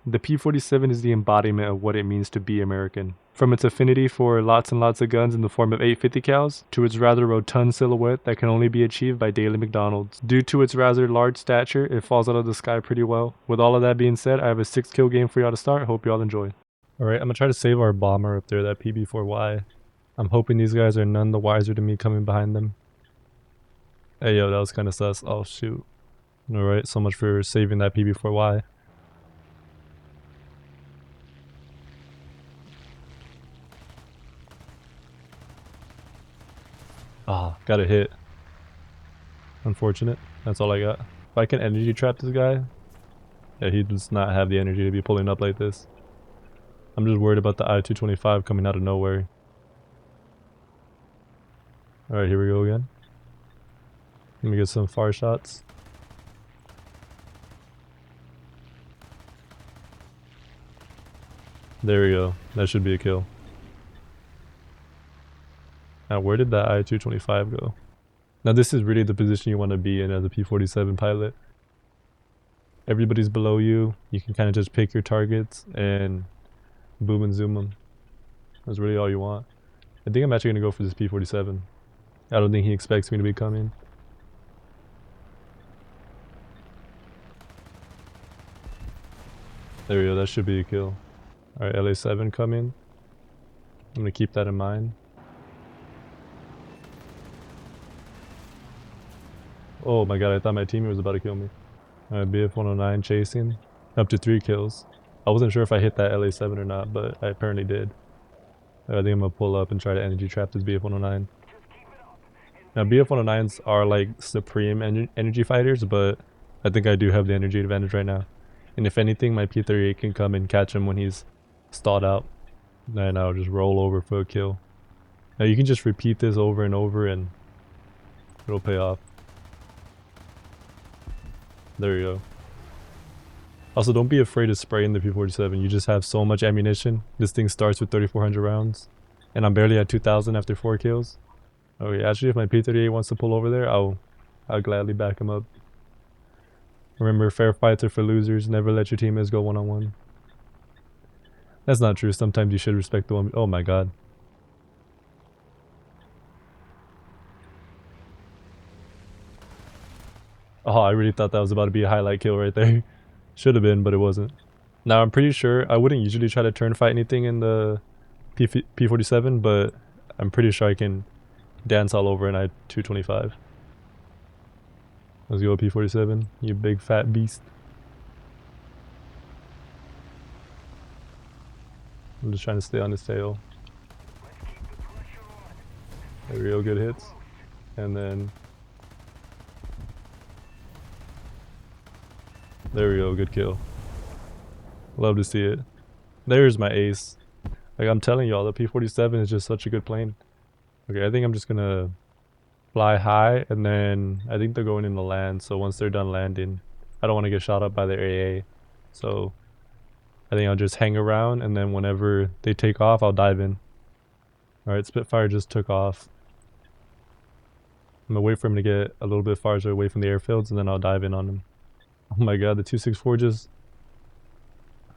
The P-47 is the embodiment of what it means to be American. From its affinity for lots and lots of guns in the form of 850 cals, to its rather rotund silhouette that can only be achieved by daily McDonald's. Due to its rather large stature, it falls out of the sky pretty well. With all of that being said, I have a 6 kill game for y'all to start. Hope y'all enjoy. Alright, I'm gonna try to save our bomber up there, that PB4Y. I'm hoping these guys are none the wiser to me coming behind them. Hey yo, that was kinda sus. Oh shoot. Alright, so much for saving that PB4Y. Ah, got a hit. Unfortunate. That's all I got. If I can energy trap this guy, yeah, he does not have the energy to be pulling up like this. I'm just worried about the I-225 coming out of nowhere. Alright, here we go again. Let me get some far shots. There we go. That should be a kill. Now, where did that I-225 go? Now, this is really the position you want to be in as a P-47 pilot. Everybody's below you. You can kind of just pick your targets and boom and zoom them. That's really all you want. I think I'm actually going to go for this P-47. I don't think he expects me to be coming. There we go. That should be a kill. Alright, LA7 coming. I'm going to keep that in mind. Oh my god, I thought my teammate was about to kill me. Alright, BF-109 chasing. Up to 3 kills. I wasn't sure if I hit that LA7 or not, but I apparently did. I think I'm gonna pull up and try to energy trap this BF-109. Now BF-109s are like supreme energy fighters, but I think I do have the energy advantage right now. And if anything, my P-38 can come and catch him when he's stalled out. And I'll just roll over for a kill. Now you can just repeat this over and over and it'll pay off. There you go. Also, don't be afraid of spraying the P-47. You just have so much ammunition. This thing starts with 3,400 rounds. And I'm barely at 2,000 after 4 kills. Okay, actually, if my P-38 wants to pull over there, I'll gladly back him up. Remember, fair fights are for losers. Never let your teammates go one-on-one. That's not true. Sometimes you should respect the one. Oh my god. Oh, I really thought that was about to be a highlight kill right there. Should have been, but it wasn't. Now, I'm pretty sure I wouldn't usually try to turn fight anything in the P-47, but I'm pretty sure I can dance all over an I-225. Let's go P-47, you big fat beast. I'm just trying to stay on his tail. Real good hits. And then... there we go, good kill. Love to see it. There's my ace. Like I'm telling y'all, the P-47 is just such a good plane. Okay, I think I'm just gonna fly high, and then I think they're going in the land, so once they're done landing, I don't want to get shot up by their AA. So I think I'll just hang around, and then whenever they take off, I'll dive in. Alright, Spitfire just took off. I'm gonna wait for him to get a little bit farther away from the airfields, and then I'll dive in on him. Oh my god, the 264 just...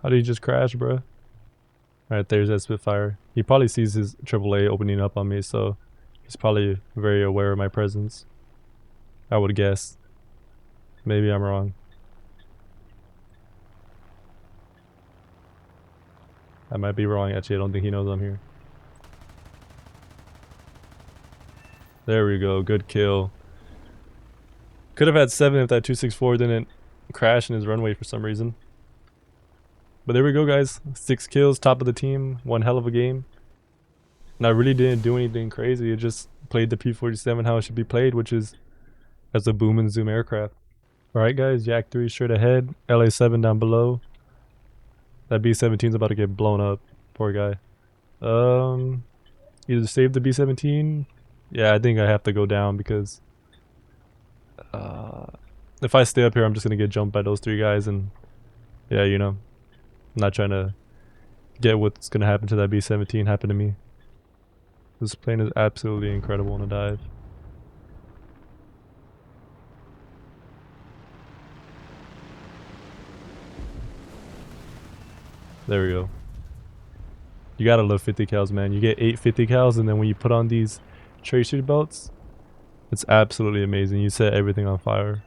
how did he just crash, bro? Alright, there's that Spitfire. He probably sees his AAA opening up on me, so he's probably very aware of my presence. I would guess. Maybe I'm wrong. I might be wrong, actually. I don't think he knows I'm here. There we go. Good kill. Could have had 7 if that 264 didn't crash in his runway for some reason. But there we go, guys. 6 kills, top of the team. One hell of a game. And I really didn't do anything crazy. I just played the P-47 how it should be played, which is as a boom and zoom aircraft. Alright guys, Yak 3 straight ahead. LA7 down below. That B-17 is about to get blown up. Poor guy. Either save the B-17. Yeah, I think I have to go down because if I stay up here, I'm just gonna get jumped by those 3 guys, and yeah, you know, I'm not trying to get what's gonna happen to that B-17 happen to me. This plane is absolutely incredible on a dive. There we go. You gotta love 50 cals, man. You get 8 50 cals, and then when you put on these tracer belts, it's absolutely amazing. You set everything on fire.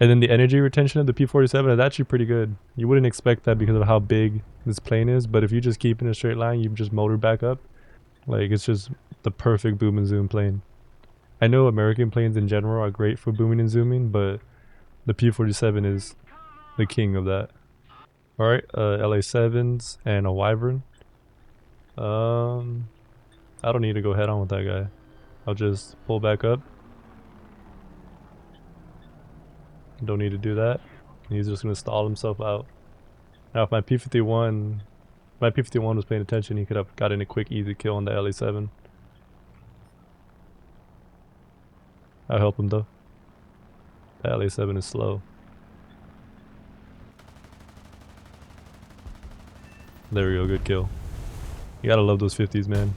And then the energy retention of the P47 is actually pretty good. You wouldn't expect that because of how big this plane is, but if you just keep in a straight line, you just motor back up. Like, it's just the perfect boom and zoom plane. I know American planes in general are great for booming and zooming, but the P47 is the king of that. Alright, LA7s and a Wyvern. I don't need to go head on with that guy. I'll just pull back up. Don't need to do that. He's just gonna stall himself out. Now if my P51 was paying attention, he could have gotten a quick easy kill on the LA7. I'll help him though. The LA7 is slow. There we go, good kill. You gotta love those 50s, man.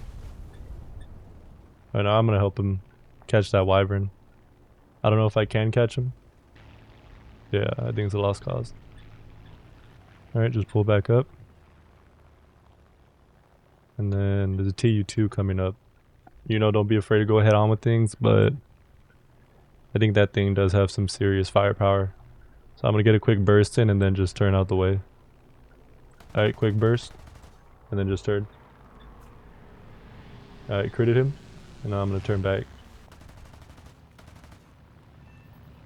Alright, now I'm gonna help him catch that Wyvern. I don't know if I can catch him. Yeah, I think it's a lost cause. Alright, just pull back up. And then there's a TU2 coming up. You know, don't be afraid to go head on with things, but I think that thing does have some serious firepower. So I'm gonna get a quick burst in and then just turn out the way. Alright, quick burst. And then just turn. Alright, critted him. And now I'm gonna turn back.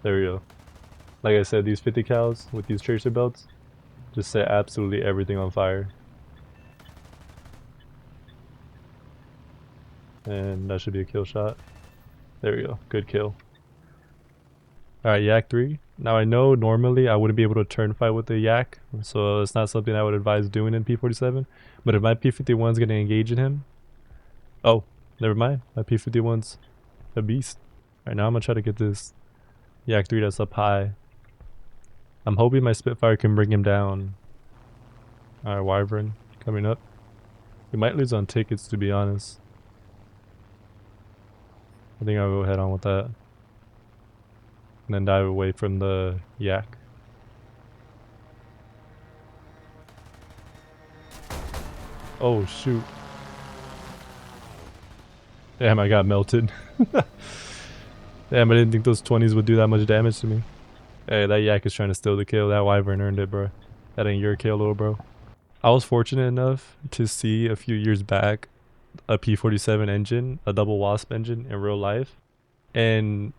There we go. Like I said, these 50 cals with these tracer belts just set absolutely everything on fire. And that should be a kill shot. There we go. Good kill. Alright, Yak 3. Now I know normally I wouldn't be able to turn fight with the Yak, so it's not something I would advise doing in P47. But if my P51's gonna engage in him... Oh, never mind. My P51's a beast. Alright, now I'm gonna try to get this Yak 3 that's up high. I'm hoping my Spitfire can bring him down. Alright, Wyvern coming up. We might lose on tickets, to be honest. I think I'll go head on with that. And then dive away from the Yak. Oh shoot. Damn, I got melted. Damn, I didn't think those 20s would do that much damage to me. Hey, that Yak is trying to steal the kill. That Wyvern earned it, bro. That ain't your kill, little bro. I was fortunate enough to see a few years back a P47 engine, a double wasp engine in real life. And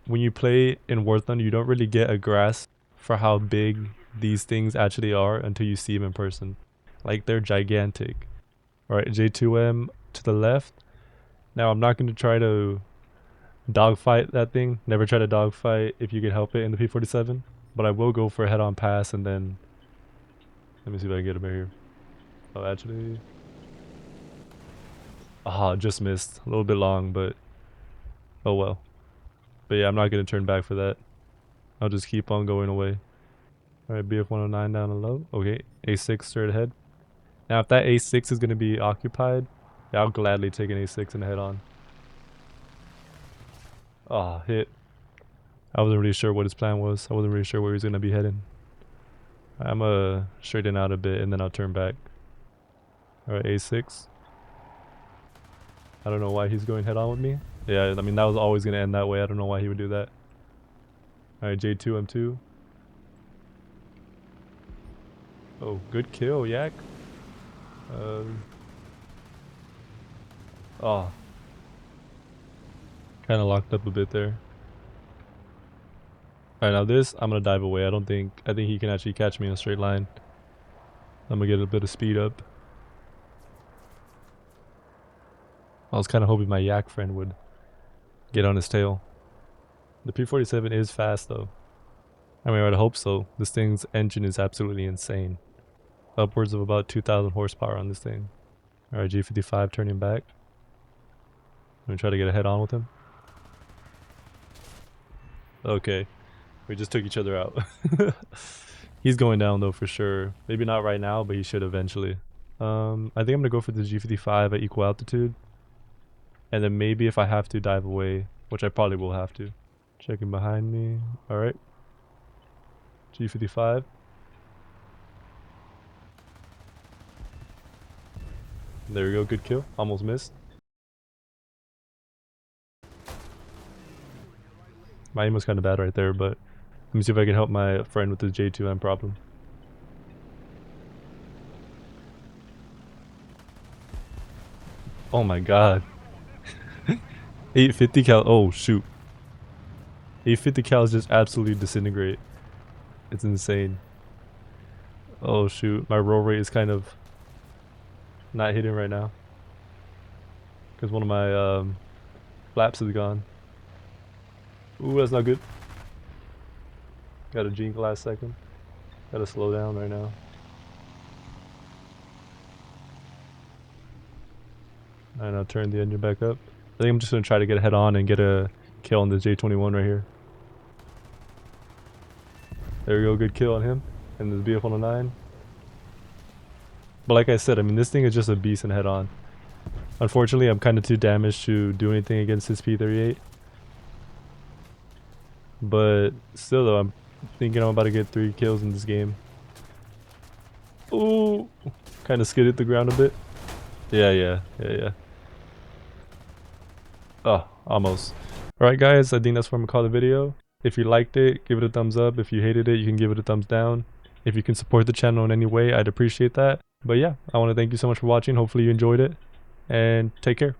when you play in War Thunder, you don't really get a grasp for how big these things actually are until you see them in person. Like, they're gigantic. Alright, J2M to the left. Now, I'm not going to try to dogfight that thing. Never try to dogfight if you can help it in the P47. But I will go for a head-on pass and then... Let me see if I can get him here. Oh, actually... Ah, just missed. A little bit long, but... Oh well. But yeah, I'm not going to turn back for that. I'll just keep on going away. Alright, BF109 down low. Okay, A6 straight ahead. Now, if that A6 is going to be occupied, yeah, I'll gladly take an A6 and head on. Ah, hit. I wasn't really sure what his plan was. I wasn't really sure where he was going to be heading. I'm going to straighten out a bit and then I'll turn back. Alright, A6. I don't know why he's going head on with me. Yeah, I mean, that was always going to end that way. I don't know why he would do that. Alright, J2, M2. Oh, good kill, Yak. Oh. Kind of locked up a bit there. Alright, now this, I'm going to dive away. I think he can actually catch me in a straight line. I'm going to get a bit of speed up. I was kind of hoping my Yak friend would get on his tail. The P47 is fast though. I mean, I'd hope so. This thing's engine is absolutely insane. Upwards of about 2,000 horsepower on this thing. Alright, G55 turning back. I'm gonna try to get a head on with him. Okay. We just took each other out. He's going down though for sure. Maybe not right now, but he should eventually. I think I'm gonna go for the G55 at equal altitude. And then maybe if I have to dive away, which I probably will have to. Checking behind me. Alright. G55. There we go, good kill. Almost missed. My aim was kind of bad right there, but let me see if I can help my friend with the J2M problem. Oh my god. 850 cal. Oh shoot. 850 cals just absolutely disintegrate. It's insane. Oh shoot. My roll rate is kind of not hitting right now. Because one of my flaps is gone. Ooh, that's not good. Got a jinx last second. Gotta slow down right now. And I'll turn the engine back up. I think I'm just gonna try to get head on and get a kill on the J21 right here. There we go, good kill on him. And this BF109. But like I said, I mean, this thing is just a beast and head on. Unfortunately, I'm kind of too damaged to do anything against his P38. But still though, I'm thinking I'm about to get 3 kills in this game. Ooh, kind of skidded the ground a bit. Yeah. Oh, almost. Alright guys, I think that's where I'm gonna call the video. If you liked it, give it a thumbs up. If you hated it, you can give it a thumbs down. If you can support the channel in any way, I'd appreciate that. But yeah, I want to thank you so much for watching. Hopefully you enjoyed it. And take care.